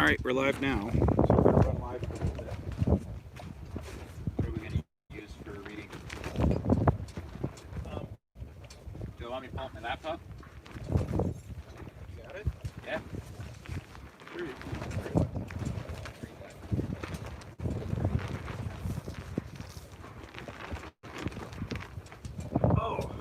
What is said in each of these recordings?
Alright, we're live now. So we're going to run live for a little bit. What are we going to use for reading? Do you want me to pull up my laptop? You got it? Yeah. Sure. Oh.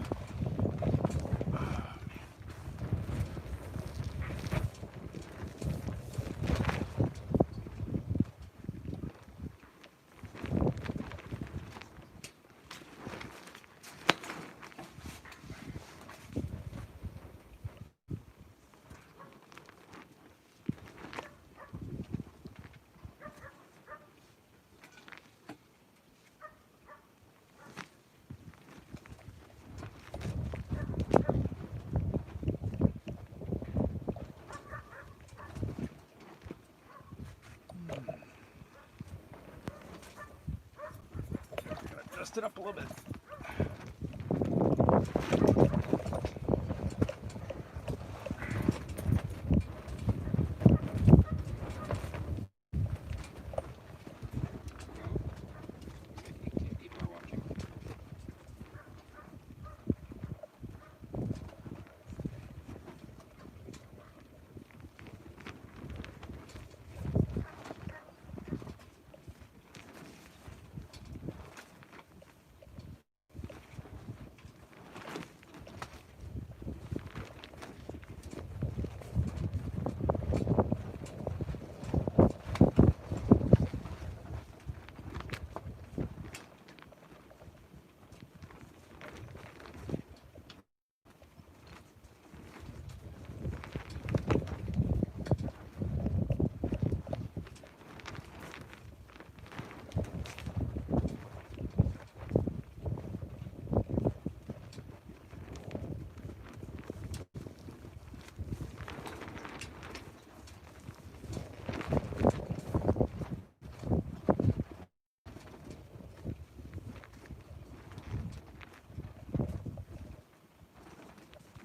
Adjust it up a little bit. People are watching.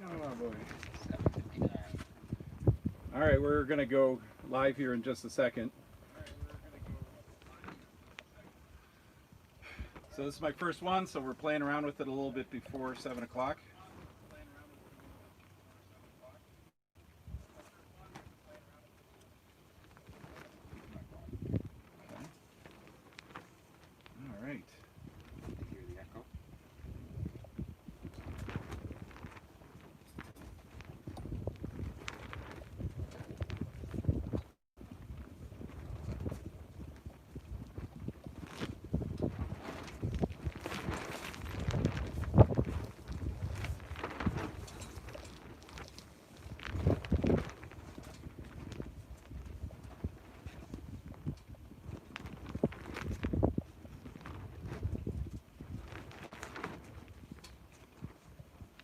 Oh boy. 7:59. Alright, we're going to go live here in just a second. So this is my first one, so we're playing around with it a little bit before 7 o'clock. Alright. Hear the echo?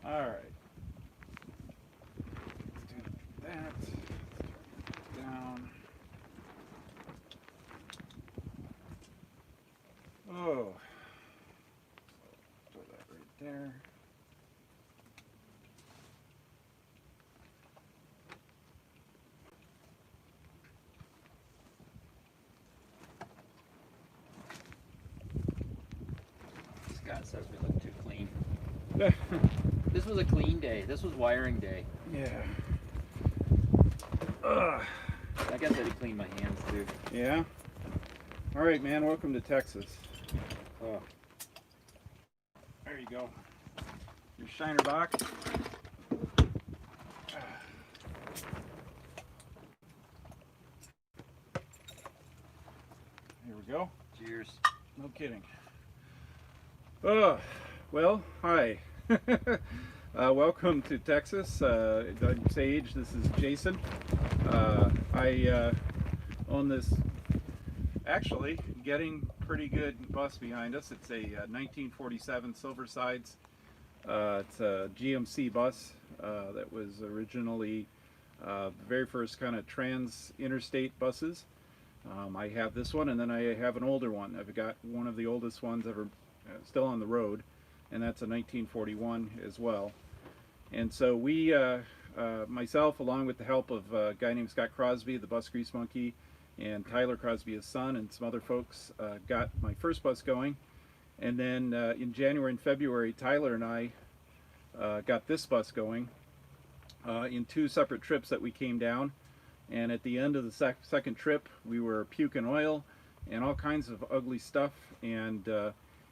Alright. Do that. Down. Oh. Throw that right there. Scott says we look too clean. This was a clean day. This was wiring day. Yeah. I guess I had to clean my hands too. Yeah? Alright, man, welcome to Texas. Oh. There you go. Your shiner box. Here we go. Cheers. No kidding. Well, hi. Welcome to Texas. I'm Sage. This is Jason. I own this, actually, getting pretty good bus behind us. It's a 1947 Silversides. It's a GMC bus that was originally the very first kind of trans-interstate buses. I have this one, and then I have an older one. I've got one of the oldest ones ever still on the road, and that's a 1941 as well. And so we, myself, along with the help of a guy named Scott Crosby, the bus grease monkey, and Tyler Crosby, his son, and some other folks got my first bus going. And then in January and February, Tyler and I got this bus going in 2 separate trips that we came down. And at the end of the second trip, we were puking oil and all kinds of ugly stuff. And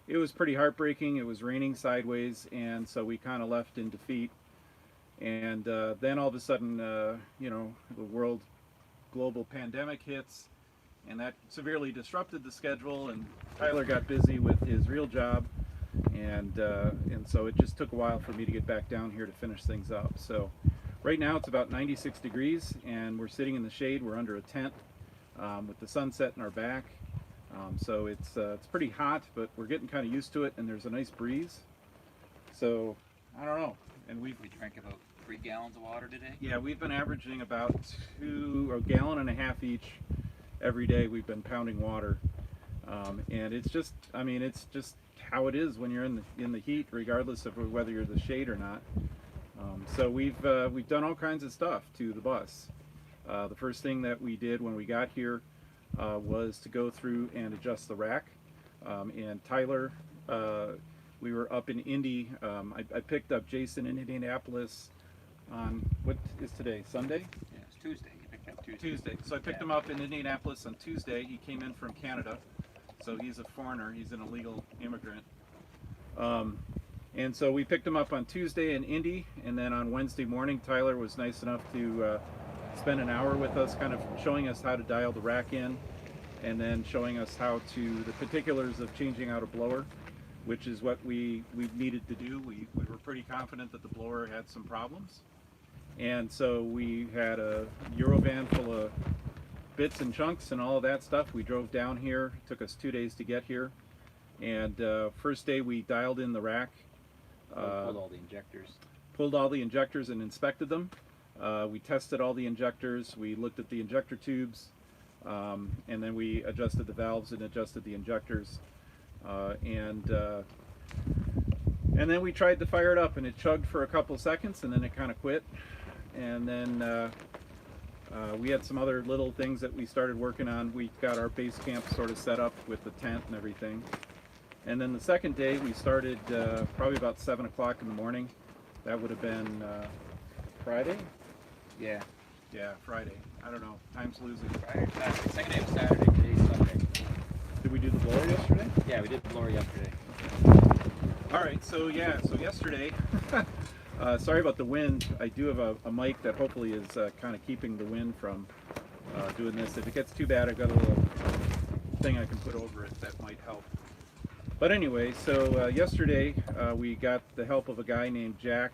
it was pretty heartbreaking. It was raining sideways, and so we kind of left in defeat. And then all of a sudden, you know, the global pandemic hits, and that severely disrupted the schedule, and Tyler got busy with his real job, and so it just took a while for me to get back down here to finish things up. So right now it's about 96 degrees, and we're sitting in the shade. We're under a tent with the sunset in our back. So it's pretty hot, but we're getting kind of used to it, and there's a nice breeze. So I don't know. And we drank about 3 gallons of water today. Yeah, we've been averaging about a gallon and a half each every day. We've been pounding water, and it's just, I mean, it's just how it is when you're in the heat, regardless of whether you're in the shade or not. So we've done all kinds of stuff to the bus. The first thing that we did when we got here was to go through and adjust the rack. And Tyler, we were up in Indy. I picked up Jason in Indianapolis on, what is today, Sunday? Yeah, it's Tuesday. You picked up Tuesday. Tuesday. So I picked him up in Indianapolis on Tuesday. He came in from Canada, so he's a foreigner. He's an illegal immigrant. And so we picked him up on Tuesday in Indy, and then on Wednesday morning, Tyler was nice enough to spend an hour with us, kind of showing us how to dial the rack in, and then showing us how to, the particulars of changing out a blower, which is what we needed to do. We were pretty confident that the blower had some problems. And so we had a Eurovan full of bits and chunks and all of that stuff. We drove down here. It took us 2 days to get here. And first day we dialed in the rack. Pulled all the injectors. Pulled all the injectors and inspected them. We tested all the injectors. We looked at the injector tubes. And then we adjusted the valves and adjusted the injectors. And then we tried to fire it up, and it chugged for a couple seconds, and then it kind of quit. And then we had some other little things that we started working on. We got our base camp sort of set up with the tent and everything. And then the second day we started probably about 7 o'clock in the morning. That would have been Friday? Yeah. Yeah, Friday. I don't know. Time's losing. Friday, Saturday. Second day was Saturday, today's Sunday. Did we do the blower yesterday? Yeah, we did the blower yesterday. All right, so yeah, so yesterday, sorry about the wind. I do have a mic that hopefully is kind of keeping the wind from doing this. If it gets too bad, I've got a little thing I can put over it that might help. But anyway, so yesterday we got the help of a guy named Jack,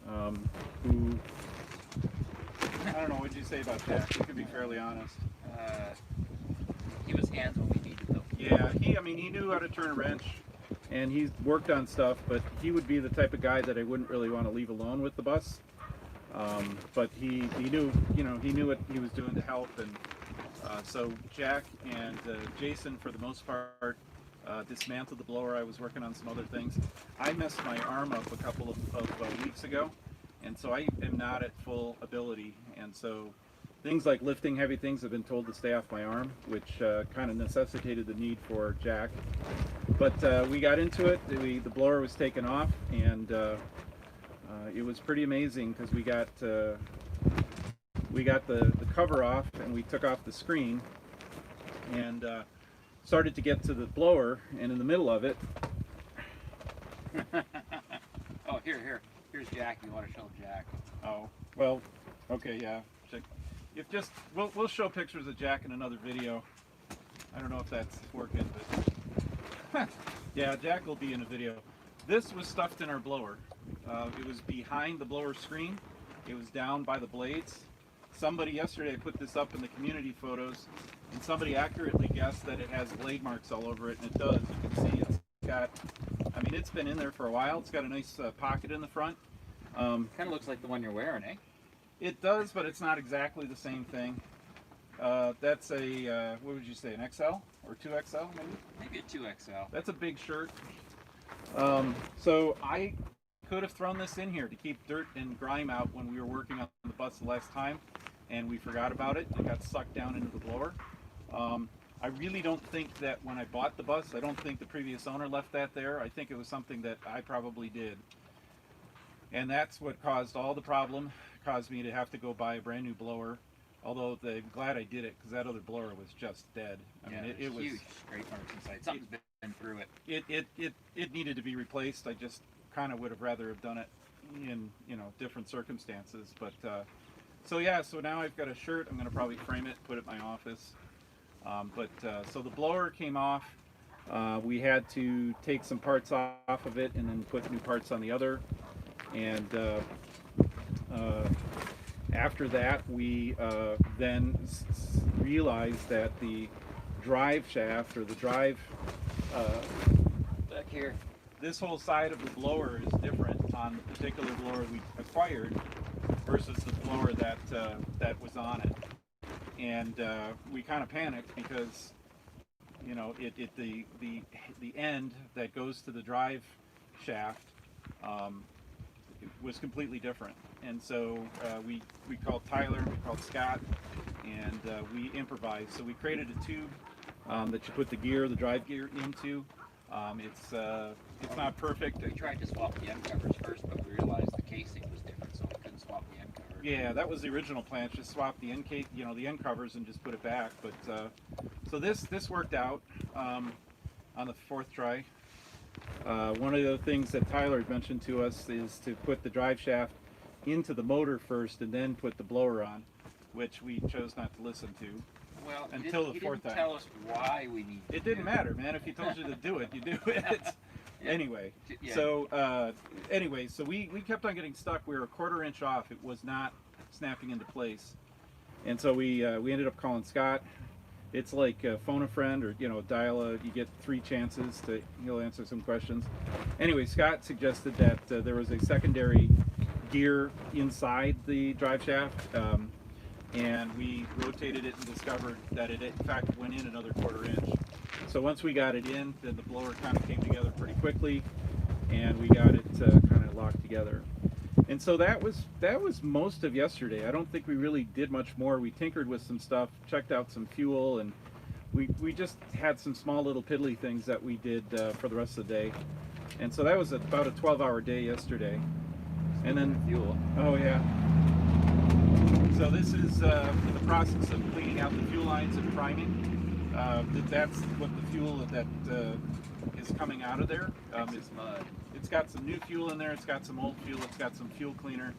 who, I don't know, what did you say about Jack? You can be fairly honest. He was hands when we needed them. Yeah, I mean, he knew how to turn a wrench, and he's worked on stuff, but he would be the type of guy that I wouldn't really want to leave alone with the bus. But he knew, you know, he knew what he was doing to help, and so Jack and Jason, for the most part, dismantled the blower. I was working on some other things. I messed my arm up a couple of weeks ago, and so I am not at full ability, and so things like lifting heavy things have been told to stay off my arm, which kind of necessitated the need for Jack. But we got into it. The blower was taken off, and it was pretty amazing because we got the cover off, and we took off the screen, and started to get to the blower, and in the middle of it. Oh, here's Jack. You want to show Jack? Oh, well, okay, yeah. If just we'll show pictures of Jack in another video. I don't know if that's working, but yeah, Jack will be in a video. This was stuffed in our blower. It was behind the blower screen. It was down by the blades. Somebody yesterday put this up in the community photos, and somebody accurately guessed that it has blade marks all over it, and it does. You can see it's got, I mean, it's been in there for a while. It's got a nice pocket in the front. Kind of looks like the one you're wearing, eh? It does, but it's not exactly the same thing. That's a, what would you say, an XL or 2XL maybe? Maybe a 2XL. That's a big shirt. So I could have thrown this in here to keep dirt and grime out when we were working on the bus the last time, and we forgot about it. It got sucked down into the blower. I really don't think that when I bought the bus, I don't think the previous owner left that there. I think it was something that I probably did. And that's what caused all the problem, caused me to have to go buy a brand new blower. Although I'm glad I did it, because that other blower was just dead. I mean, it was huge scrape marks inside. Something's been through it. It needed to be replaced. I just kind of would have rather have done it in, you know, different circumstances. But so yeah, so now I've got a shirt. I'm going to probably frame it, put it in my office. So the blower came off. We had to take some parts off of it and then put new parts on the other. And after that, we then realized that the drive shaft, or the drive Back here. this whole side of the blower is different on the particular blower we acquired versus the blower that was on it. And we kind of panicked because, you know, the end that goes to the drive shaft was completely different. And so we called Tyler, we called Scott, and we improvised. So we created a tube that you put the drive gear into. It's not perfect. We tried to swap the end covers first, but we realized the casing was different, so we couldn't swap the end cover. Yeah, that was the original plan. Just swap the end the end covers and just put it back. But so this worked out on the fourth try. One of the things that Tyler had mentioned to us is to put the drive shaft into the motor first and then put the blower on, which we chose not to listen to. Well, until the fourth time. Tell us why we need to It didn't matter, man. If he told you to do it, you do it. Yeah. Anyway, Yeah. so so we kept on getting stuck. We were a quarter inch off. It was not snapping into place, and so we ended up calling Scott. It's like phone a friend, or, you know, dial you get 3 chances he'll answer some questions. Anyway, Scott suggested that there was a secondary gear inside the drive shaft, and we rotated it and discovered that it in fact went in another quarter inch. So once we got it in, then the blower kind of came together pretty quickly, and we got it kind of locked together. And so that was most of yesterday. I don't think we really did much more. We tinkered with some stuff, checked out some fuel, and we just had some small little piddly things that we did for the rest of the day. And so that was about a 12-hour day yesterday. And then fuel. Oh yeah. So this is the process of cleaning out the fuel lines and priming. That's what the fuel that is coming out of there. It's mud. It's got some new fuel in there. It's got some old fuel. It's got some fuel cleaner.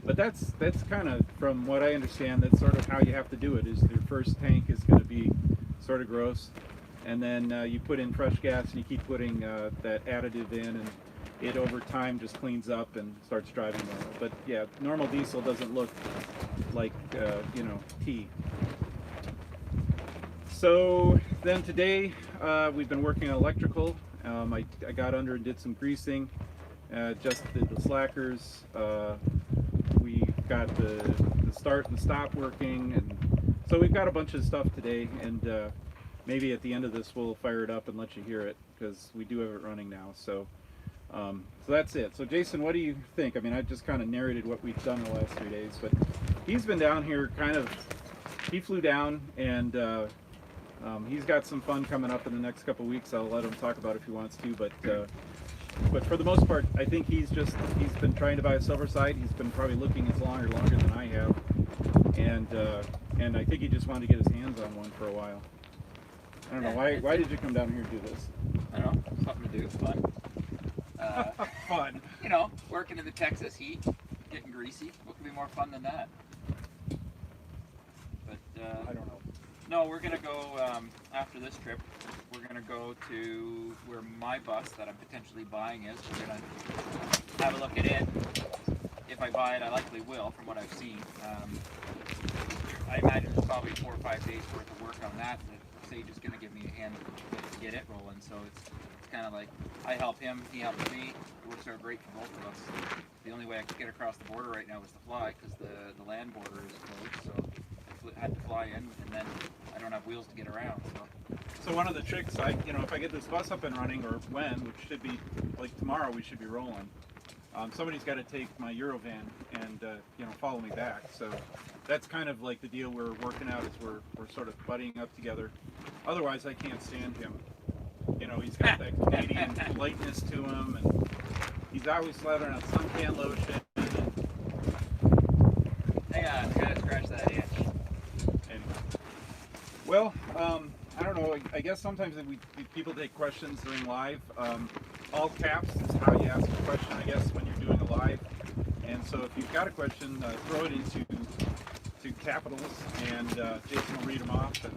But that's kind of, from what I understand, that's sort of how you have to do it. Is your first tank is going to be sort of gross, and then you put in fresh gas and you keep putting that additive in, and it over time just cleans up and starts driving normal. But yeah, normal diesel doesn't look like you know, tea. So then today we've been working on electrical. I got under and did some greasing, just did the slackers. We got the start and stop working, and so we've got a bunch of stuff today, and maybe at the end of this we'll fire it up and let you hear it, because we do have it running now. So so that's it. So Jason, what do you think? I mean, I just kind of narrated what we've done the last 3 days, but he's been down here he flew down, and he's got some fun coming up in the next couple weeks. I'll let him talk about it if he wants to, but for the most part, I think he's been trying to buy a Silverside. He's been probably looking longer than I have, and I think he just wanted to get his hands on one for a while. I don't know, why did you come down here and do this? I don't know, something to do, fun. Fun. You know, working in the Texas heat, getting greasy. What could be more fun than that? But I don't know. No, we're gonna go after this trip. We're gonna go to where my bus that I'm potentially buying is. We're gonna have a look at it. If I buy it, I likely will, from what I've seen. I imagine there's probably 4 or 5 days worth of work on that. Sage is gonna give me a hand to get it rolling. So it's kind of like I help him, he helps me. It works out great for both of us. The only way I could get across the border right now is to fly, because the land border is closed. So I had to fly in, and then I don't have wheels to get around. So one of the tricks, if I get this bus up and running, or which should be like tomorrow, we should be rolling. Somebody's got to take my Eurovan and follow me back. So that's kind of like the deal we're working out, is we're sort of buddying up together. Otherwise, I can't stand him. You know, he's got that Canadian politeness to him, and he's always slathering on suntan lotion. Hang on, I gotta scratch that itch. Anyway. Well, I don't know. I guess sometimes people take questions during live. All caps is how you ask a question, I guess, when you're doing a live. And so if you've got a question, throw it into capitals, and Jason will read them off. And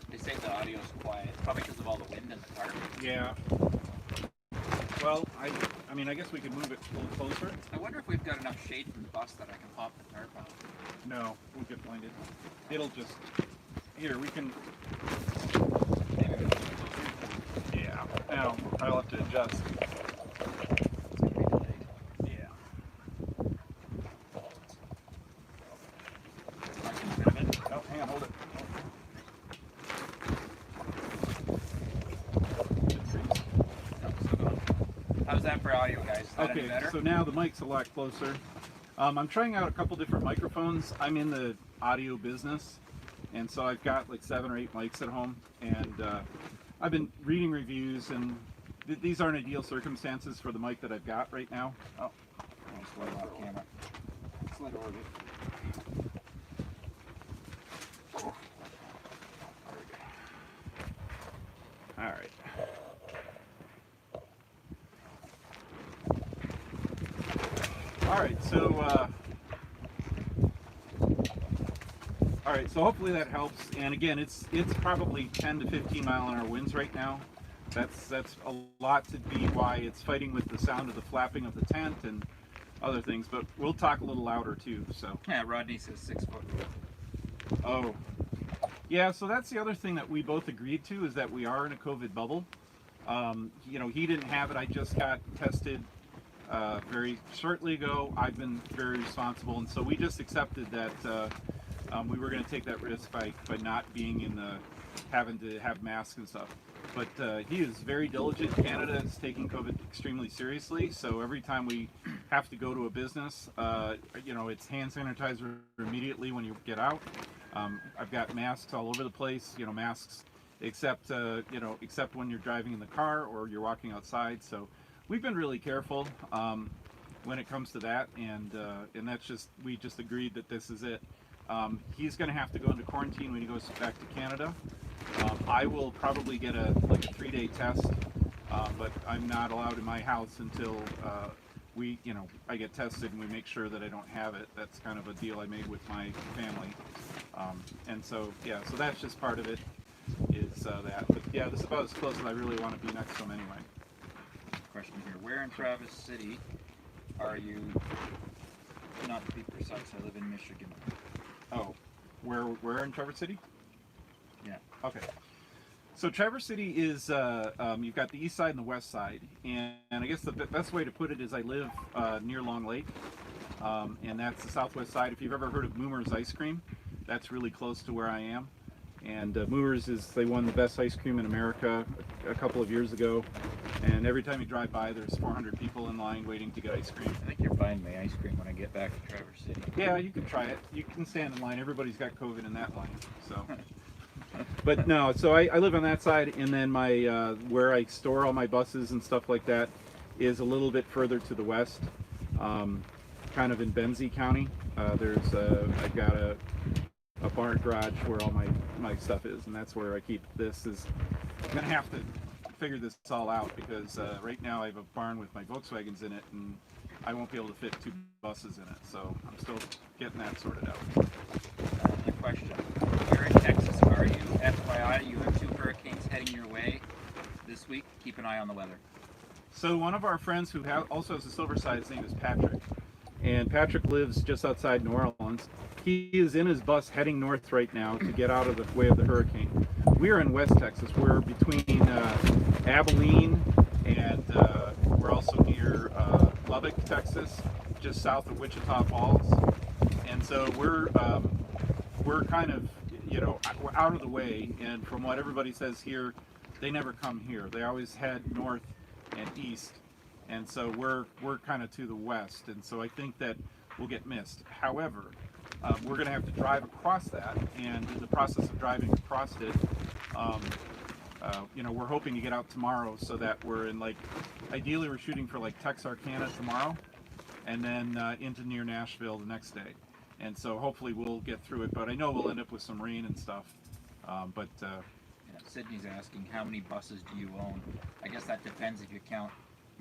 They say the audio's quiet, probably because of all the wind in the car. yeah. Well, I mean, I guess we could move it a little closer. I wonder if we've got enough shade from the bus that I can pop the tarp on. No, we'll get blinded. It'll just... Here, we can... Maybe we can move it closer. Yeah. Now, I'll have to adjust. It's gonna be delayed. Yeah. I can move it a bit. Oh, hang on, hold it. No, still going. How's that for audio, guys? Is that any Okay, better? so now the mic's a lot closer. I'm trying out a couple different microphones. I'm in the audio business, and so I've got like 7 or 8 mics at home, and I've been reading reviews, and these aren't ideal circumstances for the mic that I've got right now. Oh, I'll slide off camera. slide over it. All right. All right, so hopefully that helps. And again, it's probably 10 to 15 mile an hour winds right now. That's a lot to be why it's fighting with the sound of the flapping of the tent and other things. But we'll talk a little louder too. So Yeah, Rodney says 6 foot. oh, yeah. So that's the other thing that we both agreed to, is that we are in a COVID bubble. You know, he didn't have it. I just got tested very shortly ago. I've been very responsible, and so we just accepted that we were going to take that risk by not being in the having to have masks and stuff. But he is very diligent. Canada is taking COVID extremely seriously, so every time we have to go to a business, you know, it's hand sanitizer immediately when you get out. I've got masks all over the place. You know, masks except you know, except when you're driving in the car or you're walking outside. So we've been really careful when it comes to that, and that's just, we just agreed that this is it. He's going to have to go into quarantine when he goes back to Canada. I will probably get a 3-day test, but I'm not allowed in my house until I get tested and we make sure that I don't have it. That's kind of a deal I made with my family, and so yeah, so that's just part of it. Is that? But yeah, this is about as close as I really want to be next to him anyway. Question here: where in Traverse City are you? Not to be precise, I live in Michigan. Oh, where in Traverse City? Yeah. Okay. So Traverse City is, you've got the east side and the west side, and I guess the best way to put it is I live near Long Lake, and that's the southwest side. If you've ever heard of Moomer's Ice Cream, that's really close to where I am. And Moomer's they won the best ice cream in America a couple of years ago, and every time you drive by, there's 400 people in line waiting to get ice cream. I think you're buying me ice cream when I get back to Traverse City. Yeah, you can try it. You can stand in line. Everybody's got COVID in that line, so. But no, so I live on that side, and then my where I store all my buses and stuff like that is a little bit further to the west, kind of in Benzie County. I've got a barn garage where all my stuff is, and that's where I keep this. I'm gonna have to figure this all out, because right now I have a barn with my Volkswagens in it, and I won't be able to fit 2 buses in it, so I'm still getting that sorted out. Another question: where in Texas are you? FYI, you have 2 hurricanes heading your way this week. Keep an eye on the weather. So one of our friends who also has a Silversides, his name is Patrick, and Patrick lives just outside New Orleans. He is in his bus heading north right now to get out of the way of the hurricane. We are in West Texas. We're between Abilene and we're also near Lubbock, Texas, just south of Wichita Falls. And so we're kind of, you know, we're out of the way. And from what everybody says here, they never come here. They always head north and east. And so we're kind of to the west. And so I think that we'll get missed. However, we're going to have to drive across that, and in the process of driving across it, um, we're hoping to get out tomorrow so that we're in, like, ideally we're shooting for like Texarkana tomorrow, and then into near Nashville the next day. And so hopefully we'll get through it, but I know we'll end up with some rain and stuff. Yeah, Sydney's asking, how many buses do you own? I guess that depends if you count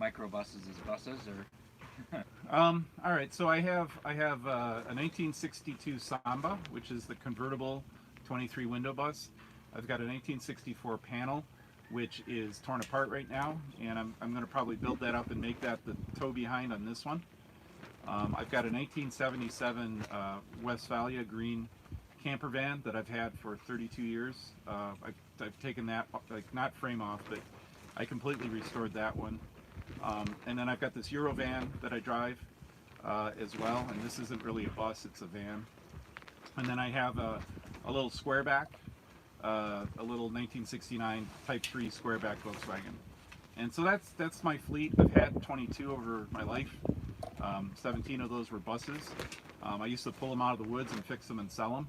microbuses as buses or. All right, so I have a 1962 Samba, which is the convertible 23 window bus. I've got a 1964 Panel, which is torn apart right now, and I'm going to probably build that up and make that the tow behind on this one. I've got a 1977 Westphalia green camper van that I've had for 32 years. I've taken that, like, not frame off, but I completely restored that one. And then I've got this Euro van that I drive as well, and this isn't really a bus, it's a van. And then I have a little squareback, a little 1969 Type 3 squareback Volkswagen. And so that's my fleet. I've had 22 over my life. 17 of those were buses. I used to pull them out of the woods and fix them and sell them.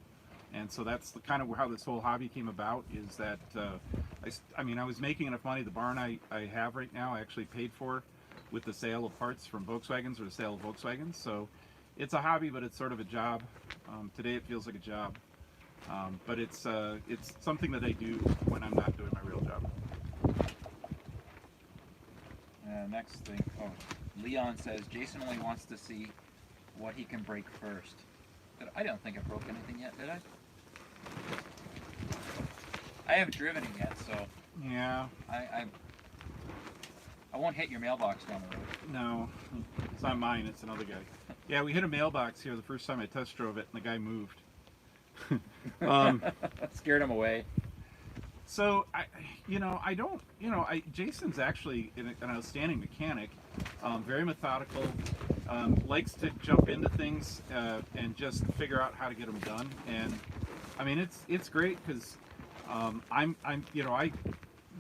And so that's the kind of how this whole hobby came about, is that I was making enough money. The barn I have right now I actually paid for with the sale of parts from Volkswagens, or the sale of Volkswagens. So it's a hobby, but it's sort of a job. Today it feels like a job. But it's something that I do when I'm not doing my real job. Next thing, Leon says Jason only wants to see what he can break first. But I don't think I broke anything yet, did I? I haven't driven it yet, so Yeah. I won't hit your mailbox down the road. No, it's not mine. It's another guy. Yeah, we hit a mailbox here the first time I test drove it, and the guy moved. Scared him away. So Jason's actually an outstanding mechanic, very methodical, likes to jump into things and just figure out how to get them done. And I mean, it's great because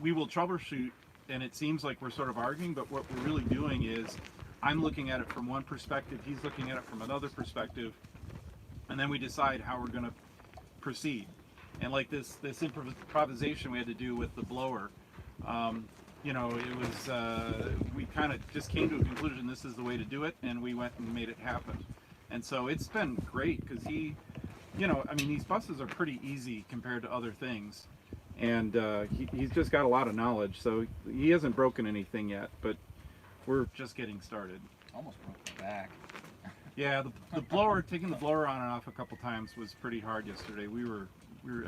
we will troubleshoot, and it seems like we're sort of arguing, but what we're really doing is I'm looking at it from one perspective, he's looking at it from another perspective, and then we decide how we're going to proceed. And like this improvisation we had to do with the blower, it was we kind of just came to a conclusion, this is the way to do it, and we went and made it happen. And so it's been great because these buses are pretty easy compared to other things, and he's just got a lot of knowledge. So he hasn't broken anything yet, but we're just getting started. Almost broke my back. Yeah, the blower, taking the blower on and off a couple times was pretty hard yesterday.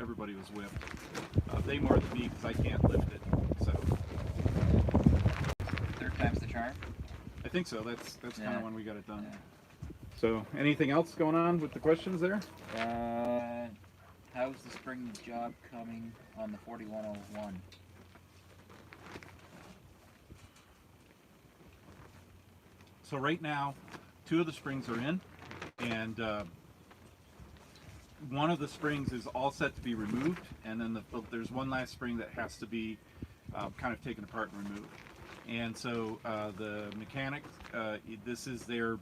Everybody was whipped. They more than me because I can't lift it. So third time's the charm. I think so. That's kind of when we got it done. Yeah. So anything else going on with the questions there? How's the spring job coming on the 4101? So right now, 2 of the springs are in, and one of the springs is all set to be removed, and then there's one last spring that has to be kind of taken apart and removed. And so the mechanics, this is their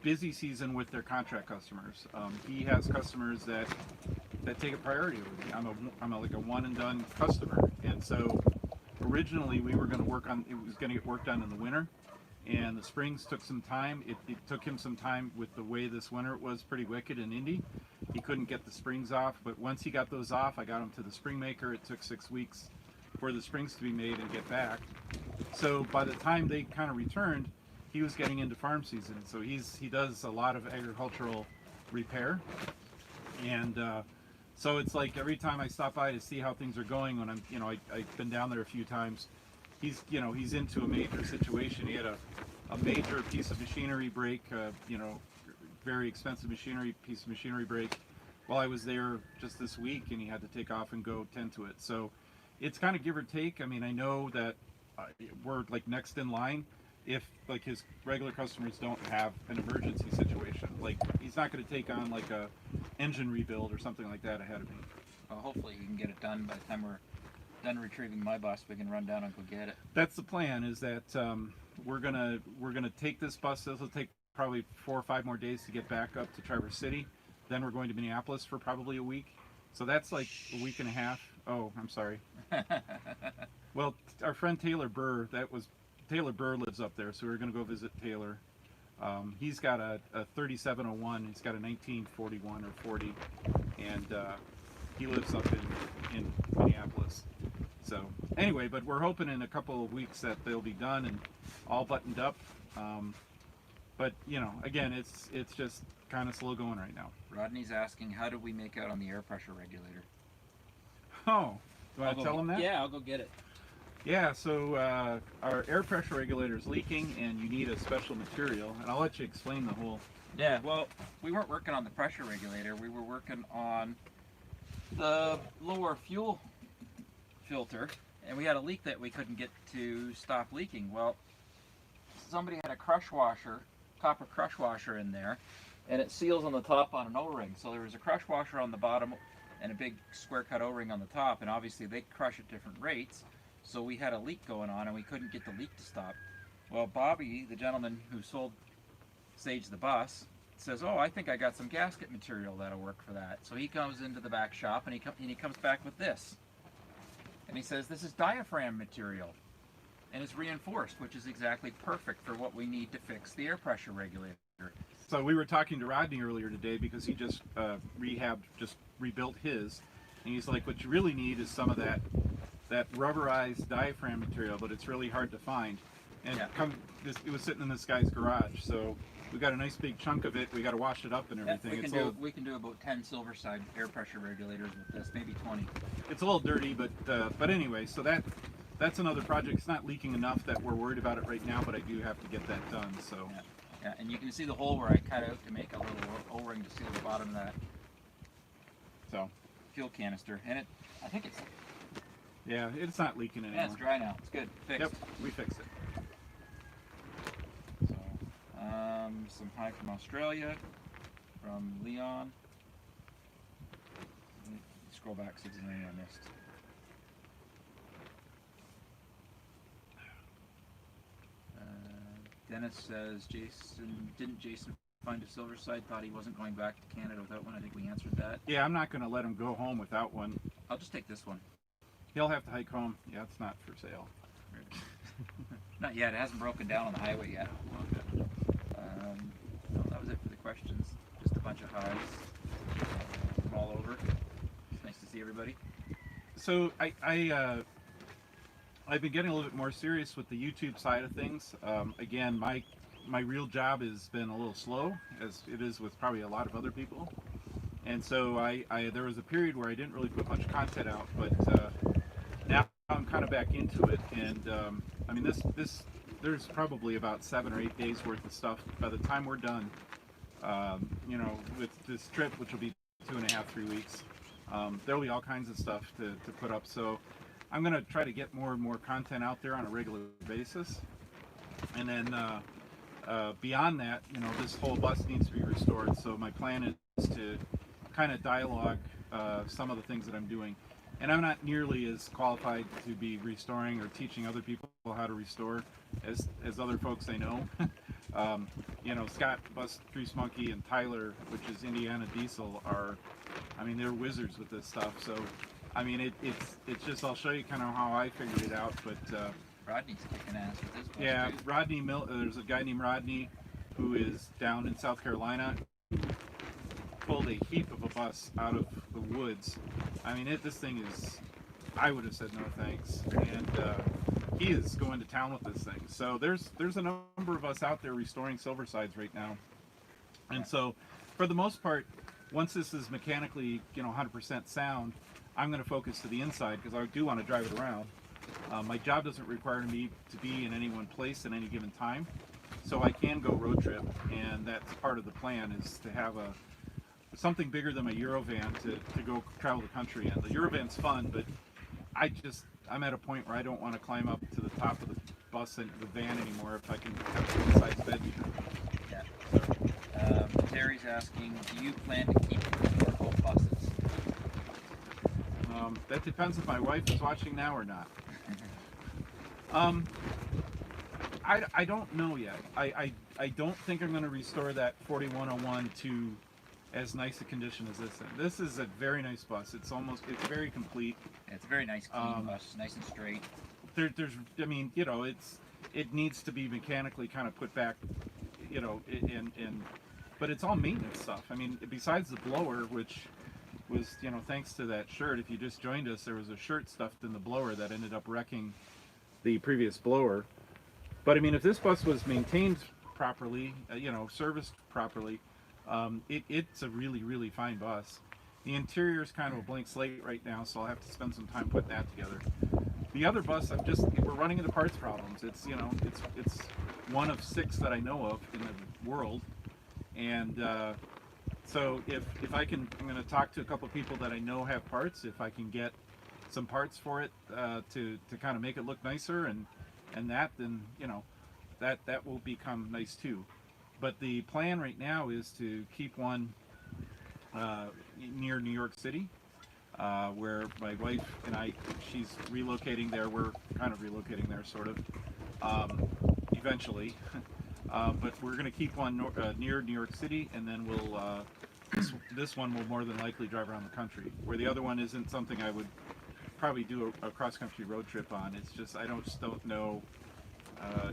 busy season with their contract customers. He has customers that take a priority over me. I'm like a one and done customer, and so originally we were going to it was going to get work done in the winter. And the springs took some time. It took him some time with the way this winter was pretty wicked in Indy. He couldn't get the springs off, but once he got those off, I got him to the spring maker. It took 6 weeks for the springs to be made and get back. So by the time they kind of returned, he was getting into farm season. So he does a lot of agricultural repair. And so it's like every time I stop by to see how things are going, when I've been down there a few times, he's into a major situation. He had a major piece of machinery break, very expensive piece of machinery break while I was there just this week, and he had to take off and go tend to it. So it's kind of give or take. I mean, I know that we're like next in line if like his regular customers don't have an emergency situation. Like he's not going to take on like a engine rebuild or something like that ahead of me. Well, hopefully you can get it done by the time we're done retrieving my bus. We can run down and go get it. That's the plan. Is that we're gonna take this bus. This will take probably 4 or 5 more days to get back up to Traverse City. then we're going to Minneapolis for probably a week. So that's like a week and a half. Oh, I'm sorry. Well, our friend Taylor Burr lives up there, so we're going to go visit Taylor. He's got a 3701. He's got a 1941 or 40, and he lives up in Minneapolis. So anyway, but we're hoping in a couple of weeks that they'll be done and all buttoned up. But you know, again, it's just kind of slow going right now. Rodney's asking, how do we make out on the air pressure regulator? Oh, do I tell him that? Yeah, I'll go get it. Yeah, so our air pressure regulator is leaking, and you need a special material. And I'll let you explain the whole. Yeah, well, we weren't working on the pressure regulator. We were working on the lower fuel filter, and we had a leak that we couldn't get to stop leaking. Well, somebody had a crush washer, copper crush washer in there, and it seals on the top on an O-ring. So there was a crush washer on the bottom and a big square cut O-ring on the top, and obviously they crush at different rates. So we had a leak going on, and we couldn't get the leak to stop. Well, Bobby, the gentleman who sold Sage the bus, says, "Oh, I think I got some gasket material that'll work for that." So he comes into the back shop, and he comes back with this, and he says, "This is diaphragm material, and it's reinforced, which is exactly perfect for what we need to fix the air pressure regulator." So we were talking to Rodney earlier today because he just rebuilt his, and he's like, "What you really need is some of that rubberized diaphragm material, but it's really hard to find." And Yeah. it was sitting in this guy's garage, so we got a nice big chunk of it. We got to wash it up and everything. We can do about 10 Silverside air pressure regulators with this, maybe 20. It's a little dirty, but anyway, so that's another project. It's not leaking enough that we're worried about it right now, but I do have to get that done. So yeah, and you can see the hole where I cut out to make a little O-ring to seal the bottom of that fuel canister, and I think it's not leaking anymore. Yeah, it's dry now. It's good. Fixed. Yep, we fixed it. So, some hi from Australia, from Leon. Scroll back, see if there's anything I missed. Dennis says, didn't Jason find a Silverside? Thought he wasn't going back to Canada without one. I think we answered that. Yeah, I'm not going to let him go home without one. I'll just take this one. He'll have to hike home. Yeah, it's not for sale. Not yet. It hasn't broken down on the highway yet. No, that was it for the questions. Just a bunch of highs from all over. It's nice to see everybody. So I've been getting a little bit more serious with the YouTube side of things. Again, my real job has been a little slow, as it is with probably a lot of other people. And so there was a period where I didn't really put much content out, but now I'm kind of back into it. And I mean, there's probably about 7 or 8 days worth of stuff. By the time we're done, with this trip, which will be 2.5, 3 weeks, there'll be all kinds of stuff to put up. So I'm going to try to get more and more content out there on a regular basis. And then beyond that, this whole bus needs to be restored. So my plan is to kind of dialogue some of the things that I'm doing. And I'm not nearly as qualified to be restoring or teaching other people how to restore as other folks I know. Scott, Bus Grease Monkey, and Tyler, which is Indiana Diesel, they're wizards with this stuff. So, it's just, I'll show you kind of how I figured it out. But Rodney's kicking ass with this bus. yeah, too. Rodney, there's a guy named Rodney who is down in South Carolina. Pulled a heap of a bus out of the woods. This thing is, I would have said no thanks. And he is going to town with this thing. So there's a number of us out there restoring Silversides right now. And so, for the most part, once this is mechanically, 100% sound, I'm going to focus to the inside because I do want to drive it around. My job doesn't require me to be in any one place at any given time, so I can go road trip, and that's part of the plan, is to have something bigger than my Eurovan to go travel the country in. The Eurovan's fun, but I'm at a point where I don't want to climb up to the top of the bus and the van anymore if I can have a full-size bed behind me. Yeah. Terry's asking, do you plan to keep both buses? That depends if my wife is watching now or not. I don't know yet. I don't think I'm going to restore that 4101 to as nice a condition as this. This is a very nice bus. It's very complete. It's a very nice, clean bus, nice and straight. I mean, it needs to be mechanically kind of put back, but it's all maintenance stuff. I mean, besides the blower, which was, thanks to that shirt, if you just joined us, there was a shirt stuffed in the blower that ended up wrecking the previous blower. But I mean, if this bus was maintained properly, serviced properly, it's a really, really fine bus. The interior is kind of a blank slate right now, so I'll have to spend some time putting that together. The other bus, we're running into parts problems. It's one of 6 that I know of in the world, and so if I'm going to talk to a couple of people that I know have parts. If I can get some parts for it to kind of make it look nicer and then that will become nice too. But the plan right now is to keep one near New York City, where my wife and she's relocating there. We're kind of relocating there, sort of, eventually. But we're going to keep one near New York City, and then this one will more than likely drive around the country, where the other one isn't something I would probably do a cross-country road trip on. It's just, I don't know.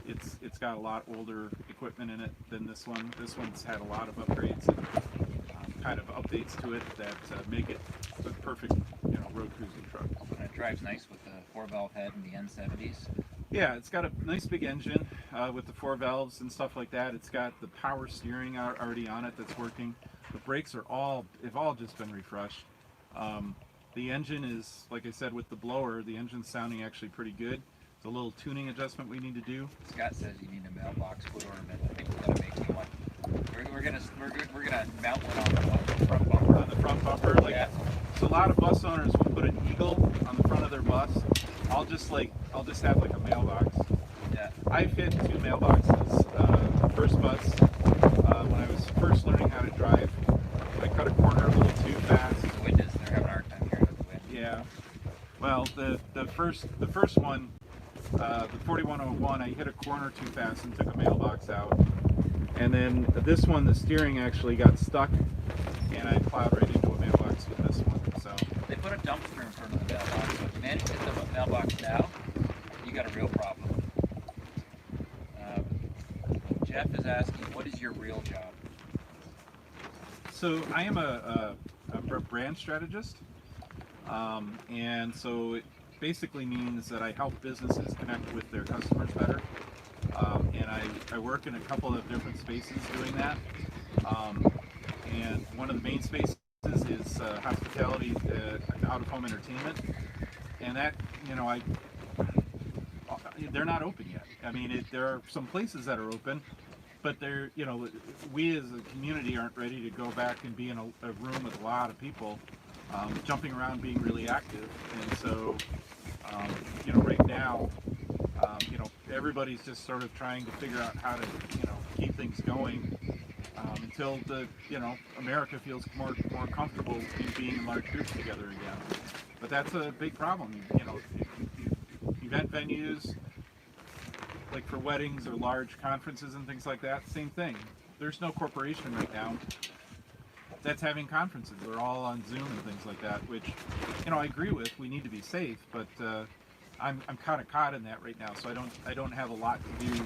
It's got a lot older equipment in it than this one. This one's had a lot of upgrades and kind of updates to it that make it the perfect, road cruising truck. And it drives nice with the 4-valve head and the N70s. Yeah, it's got a nice big engine with the 4 valves and stuff like that. It's got the power steering already on it that's working. The brakes have all just been refreshed. The engine is, like I said, with the blower, the engine's sounding actually pretty good. It's a little tuning adjustment we need to do. Scott says you need a mailbox foot ornament. I think we gotta make you one. We're gonna mount one on the front bumper. On the front bumper, Yeah. So a lot of bus owners will put an eagle on the front of their bus. I'll just have like a mailbox. Yeah. I've hit 2 mailboxes. The first bus, when I was first learning how to drive, I cut a corner a little too fast. The wind is, they're having a hard time hearing the wind. Yeah. Well, the first one, the 4101, I hit a corner too fast and took a mailbox out. And then this one, the steering actually got stuck, and I plowed right into a mailbox with this one. So They put a dumpster in front of the mailbox, but if you manage to hit the mailbox now, you got a real problem. Jeff is asking, what is your real job? So I am a brand strategist, and so it basically means that I help businesses connect with their customers better. And I work in a couple of different spaces doing that. And one of the main spaces is hospitality, out-of-home entertainment. And that, they're not open yet. I mean, there are some places that are open, but we as a community aren't ready to go back and be in a room with a lot of people jumping around, being really active. And so, right now, everybody's just sort of trying to figure out how to, keep things going until America feels more comfortable in being in large groups together again. But that's a big problem. Event venues, like for weddings or large conferences and things like that, same thing. There's no corporation right now that's having conferences. They're all on Zoom and things like that, which, I agree with. We need to be safe, but I'm kind of caught in that right now, so I don't have a lot to do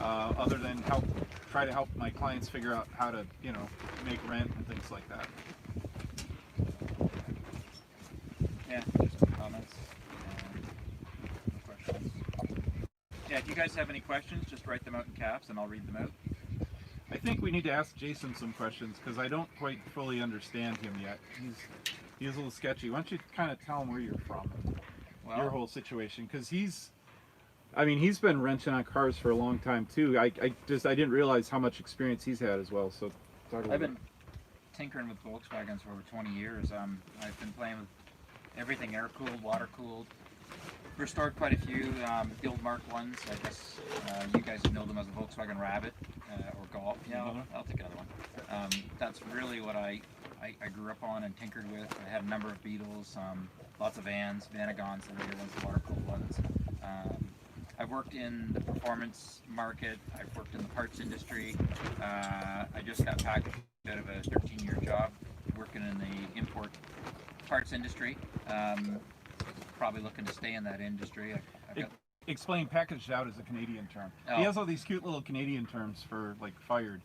other than try to help my clients figure out how to make rent and things like that. Yeah, just some comments. Questions. Yeah, if you guys have any questions, just write them out in caps and I'll read them out. I think we need to ask Jason some questions because I don't quite fully understand him yet. He's a little sketchy. Why don't you kind of tell him where you're from? Well, your whole situation, because he's been wrenching on cars for a long time too. I didn't realize how much experience he's had as well. So I've been tinkering with Volkswagens for over 20 years. I've been playing with everything air cooled, water cooled. Restored quite a few the old Mark ones. I guess you guys know them as a Volkswagen Rabbit or Golf. Yeah, I'll take another one. That's really what I grew up on and tinkered with. I had a number of Beetles, lots of vans, Vanagons, the later ones, the water-cooled ones. I've worked in the performance market. I've worked in the parts industry. I just got back out of a 13-year job working in the import parts industry. Probably looking to stay in that industry. I've got, Explain packaged out as a Canadian term. Oh. He has all these cute little Canadian terms for like fired.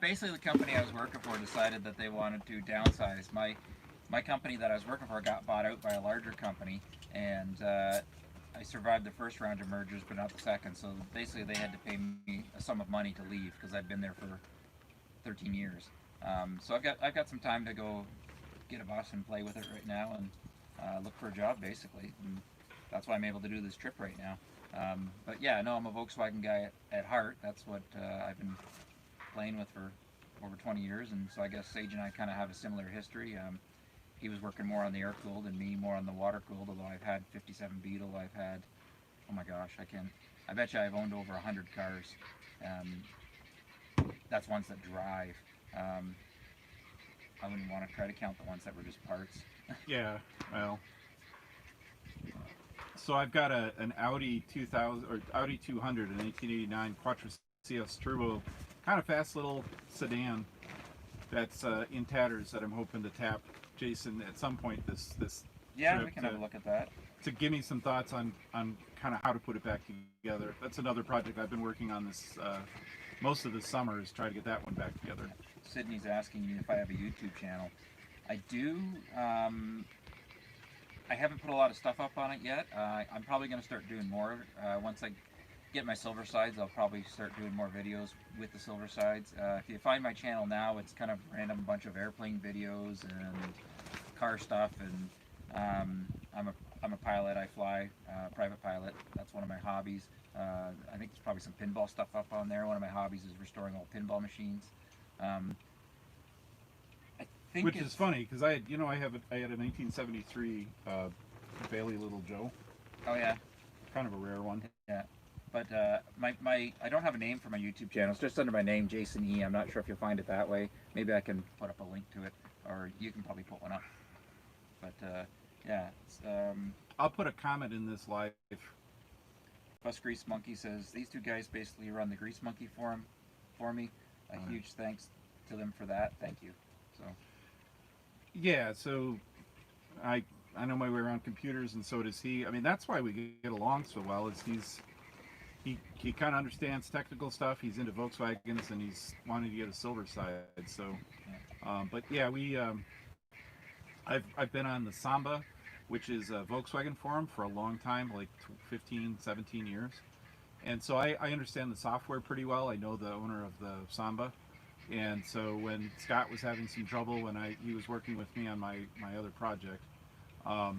Basically, the company I was working for decided that they wanted to downsize. My company that I was working for got bought out by a larger company, and I survived the first round of mergers, but not the second. So basically, they had to pay me a sum of money to leave because I've been there for 13 years. So I've got some time to go get a bus and play with it right now, and look for a job basically. And that's why I'm able to do this trip right now. But yeah, no, I'm a Volkswagen guy at heart. That's what I've been playing with for over 20 years, and so I guess Sage and I kind of have a similar history. He was working more on the air-cooled and me more on the water-cooled, although I've had 57 Beetle, I've had, oh my gosh, I bet you I've owned over 100 cars. That's ones that drive. I wouldn't want to try to count the ones that were just parts. Yeah, well. So I've got an Audi 2000 or Audi 200 in 1889 Quattro CS Turbo, kind of fast little sedan that's in tatters that I'm hoping to tap Jason at some point this Yeah, trip we can have a look at that. to give me some thoughts on kind of how to put it back together. That's another project I've been working on this most of the summer, is try to get that one back together. Sydney's asking me if I have a YouTube channel. I do. I haven't put a lot of stuff up on it yet. I'm probably going to start doing more. Once I get my Silversides, I'll probably start doing more videos with the Silversides. If you find my channel now, it's kind of random bunch of airplane videos and car stuff. And I'm a pilot. I fly, private pilot. That's one of my hobbies. I think there's probably some pinball stuff up on there. One of my hobbies is restoring old pinball machines. I think Which is funny because I had a 1973 Bailey Little Joe. Oh yeah, kind of a rare one. Yeah, but I don't have a name for my YouTube channel. It's just under my name, Jason E. I'm not sure if you'll find it that way. Maybe I can put up a link to it, or you can probably put one up. But yeah, it's, I'll put a comment in this live. Bus Grease Monkey says these two guys basically run the Grease Monkey forum for me. A huge thanks to them for that. Thank you. So. Yeah, so I know my way around computers, and so does he. I mean, that's why we get along so well. Is he kind of understands technical stuff. He's into Volkswagens, and he's wanting to get a Silverside. So, but yeah, I've been on the Samba, which is a Volkswagen forum, for a long time, like 15, 17 years, and so I understand the software pretty well. I know the owner of the Samba. And so when Scott was having some trouble, when he was working with me on my other project, I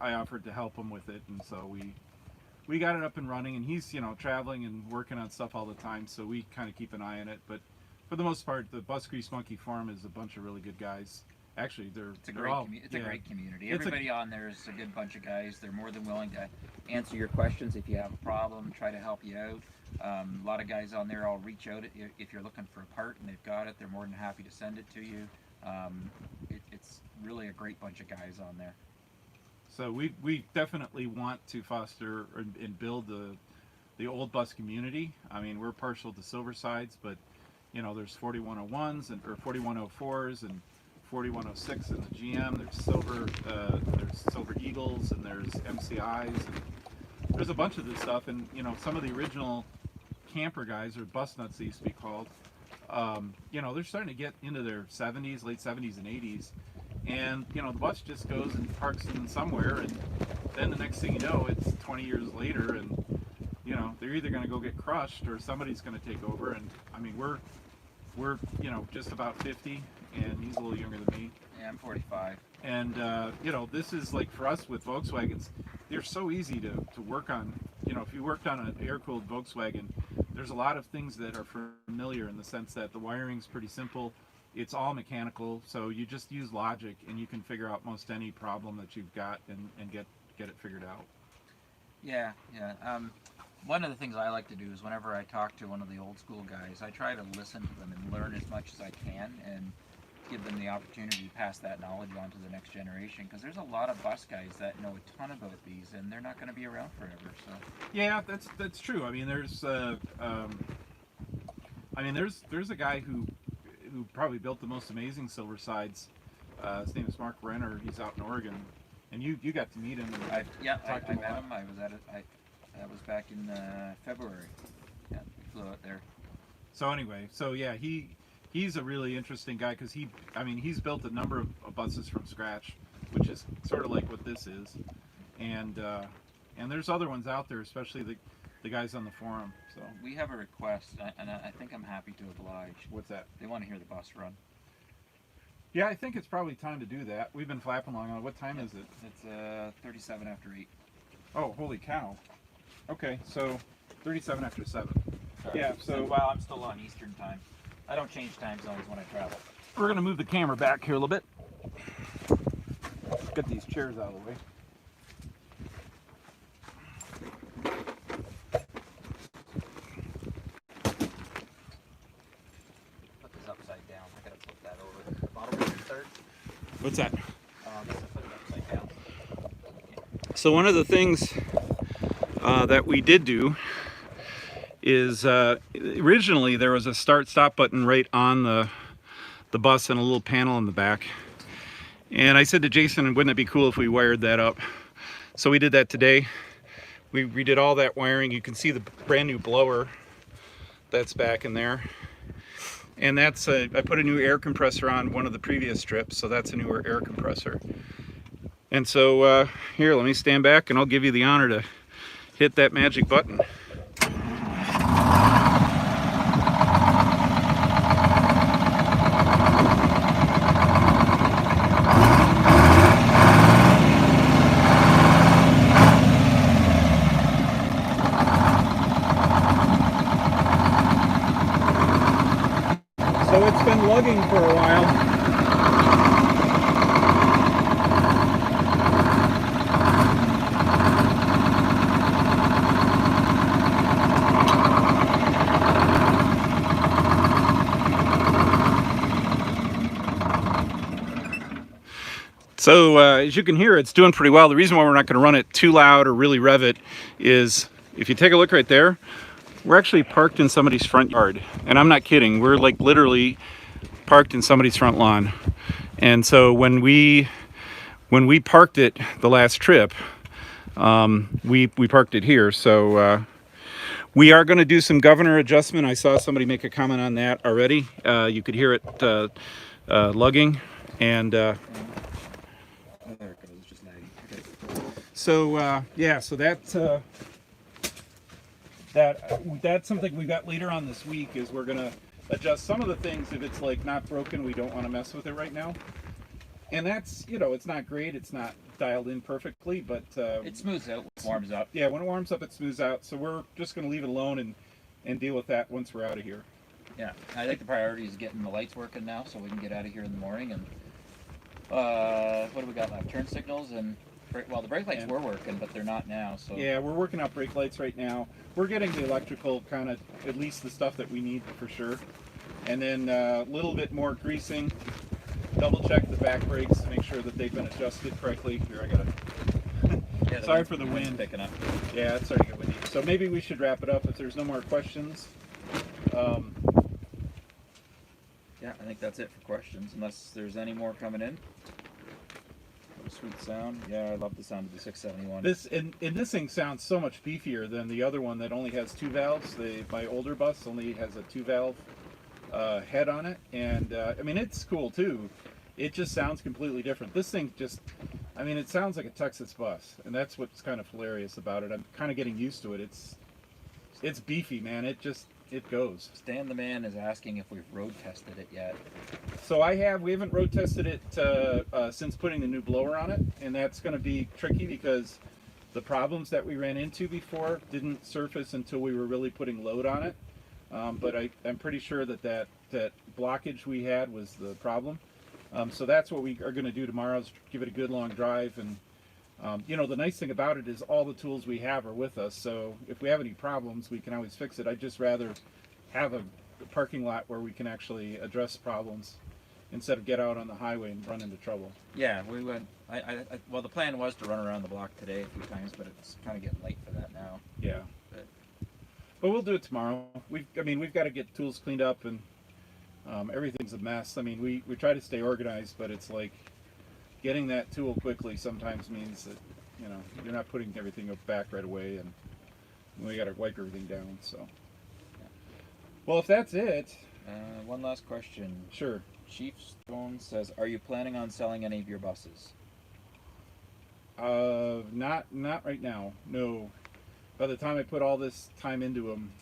offered to help him with it, and so we got it up and running. And he's traveling and working on stuff all the time, so we kind of keep an eye on it. But for the most part, the Bus Grease Monkey Forum is a bunch of really good guys. Actually, it's a great community. Everybody on there is a good bunch of guys. They're more than willing to answer your questions if you have a problem, try to help you out. A lot of guys on there, I'll reach out if you're looking for a part and they've got it. They're more than happy to send it to you. It's really a great bunch of guys on there. So we definitely want to foster and build the old bus community. I mean, we're partial to Silversides, but there's 4101s or 4104s and 4106 in the GM. There's Silver Eagles, and there's MCIs, and there's a bunch of this stuff. And some of the original camper guys, or bus nuts they used to be called, they're starting to get into their 70s, late 70s and 80s, and the bus just goes and parks in somewhere, and then the next thing you know, it's 20 years later, and they're either going to go get crushed or somebody's going to take over. And I mean, we're just about 50, and he's a little younger than me. Yeah, I'm 45. And this is like, for us with Volkswagens, they're so easy to work on. If you worked on an air-cooled Volkswagen, there's a lot of things that are familiar, in the sense that the wiring's pretty simple. It's all mechanical, so you just use logic and you can figure out most any problem that you've got and get it figured out. Yeah. One of the things I like to do is, whenever I talk to one of the old school guys, I try to listen to them and learn as much as I can, and give them the opportunity to pass that knowledge on to the next generation, because there's a lot of bus guys that know a ton about these, and they're not going to be around forever. So yeah, that's true. I mean, there's I mean, there's a guy who probably built the most amazing Silversides. His name is Mark Renner. He's out in Oregon, and you got to meet him. And I talked to met a lot. him. I was at it. That was back in February. Yeah, we flew out there. So anyway, so yeah, he's a really interesting guy because he's built a number of buses from scratch, which is sort of like what this is, and there's other ones out there, especially the guys on the forum. So We have a request, and I think I'm happy to oblige. what's that? They want to hear the bus run. Yeah, I think it's probably time to do that. We've been flapping along on it. What time is it? It's 37 after 8. Oh, holy cow. Okay, so 37 after 7. Sorry. Yeah, so well, I'm still on Eastern time. I don't change time zones when I travel. we're going to move the camera back here a little bit. Get these chairs out of the way. Put this upside down. I gotta flip that over. The bottom one third. What's that? Put it upside down. So one of the things that we did do is originally there was a start-stop button right on the bus and a little panel in the back. And I said to Jason, wouldn't it be cool if we wired that up? So we did that today. We redid all that wiring. You can see the brand new blower that's back in there. And that's I put a new air compressor on one of the previous strips, so that's a newer air compressor. And so here, let me stand back and I'll give you the honor to hit that magic button. So it's been lugging for a while. So as you can hear, it's doing pretty well. The reason why we're not going to run it too loud or really rev it is, if you take a look right there, we're actually parked in somebody's front yard. And I'm not kidding. We're like literally parked in somebody's front lawn. And so when we parked it the last trip, we parked it here. So we are going to do some governor adjustment. I saw somebody make a comment on that already. You could hear it lugging. And Oh, there it goes. It's just lagging. Okay. so yeah, so that's something we got later on this week. Is we're gonna adjust some of the things. If it's like not broken, we don't want to mess with it right now. And that's, it's not great. It's not dialed in perfectly, but It smooths out, warms up. yeah, when it warms up, it smooths out. So we're just gonna leave it alone and deal with that once we're out of here. Yeah, I think the priority is getting the lights working now, so we can get out of here in the morning. And what do we got left? Turn signals and the brake lights were working, but they're not now. So yeah, we're working out brake lights right now. We're getting the electrical kind of, at least the stuff that we need for sure. And then a little bit more greasing. Double check the back brakes to make sure that they've been adjusted correctly. Here, I gotta. Sorry for the wind picking up. Yeah, it's starting to get windy. So maybe we should wrap it up if there's no more questions. Yeah, I think that's it for questions, unless there's any more coming in. What a sweet sound. Yeah, I love the sound of the 671. This thing sounds so much beefier than the other one that only has 2 valves. My older bus only has a 2-valve head on it, and I mean, it's cool too. It just sounds completely different. This thing just, I mean, it sounds like a Texas bus, and that's what's kind of hilarious about it. I'm kind of getting used to it. It's beefy, man. It goes. Stan the man is asking if we've road tested it yet. So we haven't road tested it since putting the new blower on it, and that's going to be tricky because the problems that we ran into before didn't surface until we were really putting load on it. But I'm pretty sure that blockage we had was the problem. So that's what we are going to do tomorrow, is give it a good long drive. And the nice thing about it is all the tools we have are with us. So if we have any problems, we can always fix it. I'd just rather have a parking lot where we can actually address problems instead of get out on the highway and run into trouble. Yeah, we went. Well, the plan was to run around the block today a few times, but it's kind of getting late for that now. Yeah. But we'll do it tomorrow. We've got to get tools cleaned up, and everything's a mess. I mean, we try to stay organized, but it's like getting that tool quickly sometimes means that you're not putting everything back right away, and we got to wipe everything down. So, well, if that's it, One last question. sure. Chief Stone says, "Are you planning on selling any of your buses?" Not right now. No. By the time I put all this time into them,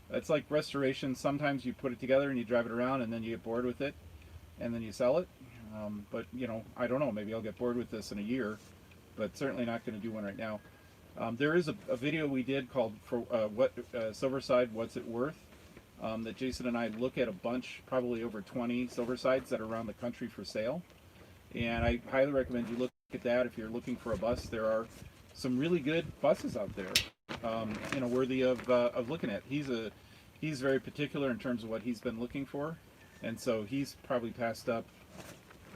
it's like restoration. Sometimes you put it together and you drive it around, and then you get bored with it, and then you sell it. But I don't know. Maybe I'll get bored with this in a year, but certainly not going to do one right now. There is a video we did called for Silverside, What's It Worth? That Jason and I look at a bunch, probably over 20 Silversides that are around the country for sale. And I highly recommend you look at that if you're looking for a bus. There are some really good buses out there, worthy of looking at. He's very particular in terms of what he's been looking for, and so he's probably passed up,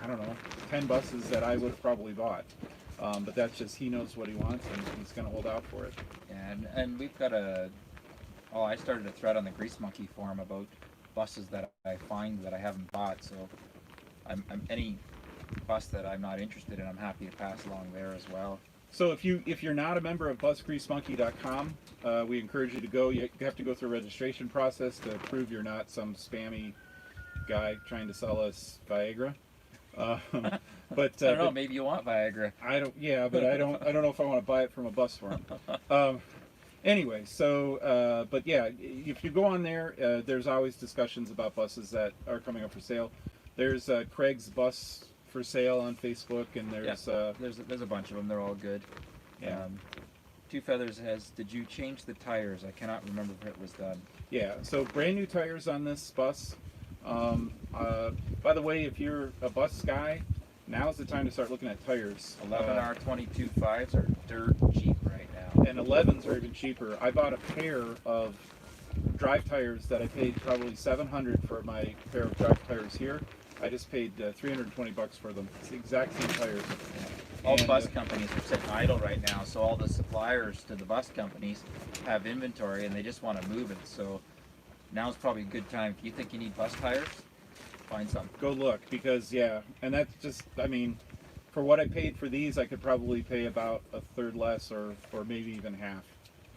I don't know, 10 buses that I would have probably bought. But that's just, he knows what he wants, and he's going to hold out for it. And we've got I started a thread on the Grease Monkey forum about buses that I find that I haven't bought. So I'm any bus that I'm not interested in, I'm happy to pass along there as well. So if you're not a member of busgreasemonkey.com, we encourage you to go. You have to go through a registration process to prove you're not some spammy guy trying to sell us Viagra. But I don't know. Maybe you want Viagra. I don't. Yeah, but I don't know if I want to buy it from a bus firm. Anyway, so but yeah, if you go on there, there's always discussions about buses that are coming up for sale. There's Craig's Bus for Sale on Facebook, and there's a bunch of them. They're all good. Yeah. Two Feathers has, "Did you change the tires? I cannot remember if it was done." Yeah. So brand new tires on this bus. By the way, if you're a bus guy, now's the time to start looking at tires. 11R 22.5s are dirt cheap right now. And 11s are even cheaper. I bought a pair of drive tires that I paid probably $700 for my pair of drive tires here. I just paid $320 for them. It's the exact same tires. All the bus companies are sitting idle right now, so all the suppliers to the bus companies have inventory and they just want to move it. So now's probably a good time. If you think you need bus tires, find some. Go look, because and that's just, for what I paid for these, I could probably pay about a third less, or maybe even half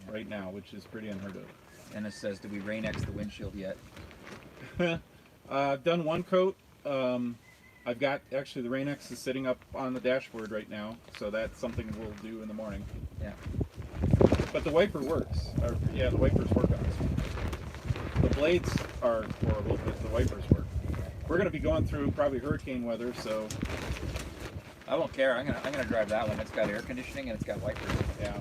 right now, which is pretty unheard of. And it says, "Do we Rain-X the windshield yet?" I've done one coat. I've got, actually, the Rain-X is sitting up on the dashboard right now, so that's something we'll do in the morning. Yeah. But the wiper works. The wipers work on this one. The blades are horrible, but the wipers work. We're going to be going through probably hurricane weather, so I won't care. I'm gonna drive that one. It's got air conditioning and it's got wipers. yeah,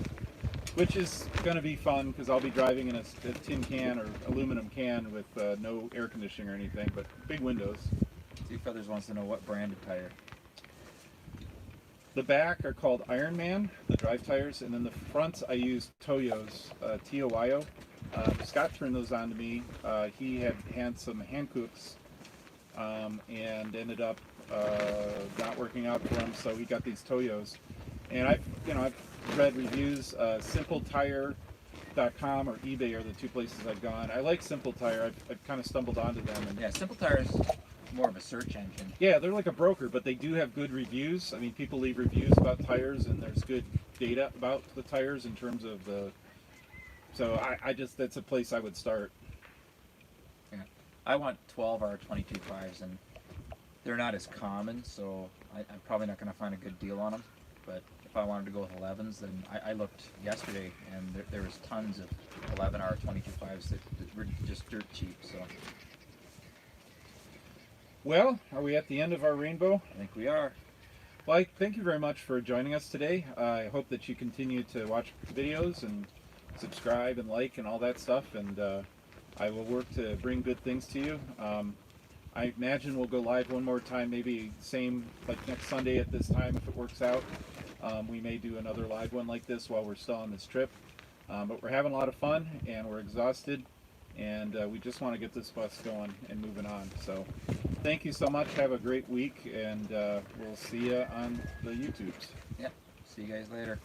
which is going to be fun because I'll be driving in a tin can or aluminum can with no air conditioning or anything, but big windows. Two Feathers wants to know what brand of tire. The back are called Iron Man, the drive tires, and then the fronts I use Toyo's, T-O-Y-O. Scott turned those on to me. He had some Hankooks and ended up not working out for him, so he got these Toyos. And I've read reviews. SimpleTire.com or eBay are the two places I've gone. I like Simple Tire. I've kind of stumbled onto them. And Yeah, Simple Tire is more of a search engine. yeah, they're like a broker, but they do have good reviews. People leave reviews about tires, and there's good data about the tires in terms of the. So I just, that's a place I would start. Yeah, I want 12R 22.5s, and they're not as common, so I'm probably not going to find a good deal on them. But if I wanted to go with 11s, then I looked yesterday, and there was tons of 11R 22.5s that were just dirt cheap. So Well, are we at the end of our rainbow? I think we are. Well, thank you very much for joining us today. I hope that you continue to watch videos and subscribe and like and all that stuff, and I will work to bring good things to you. I imagine we'll go live one more time, maybe same like next Sunday at this time if it works out. We may do another live one like this while we're still on this trip. But we're having a lot of fun, and we're exhausted, and we just want to get this bus going and moving on. So thank you so much. Have a great week, and we'll see you on the YouTubes. Yeah. See you guys later.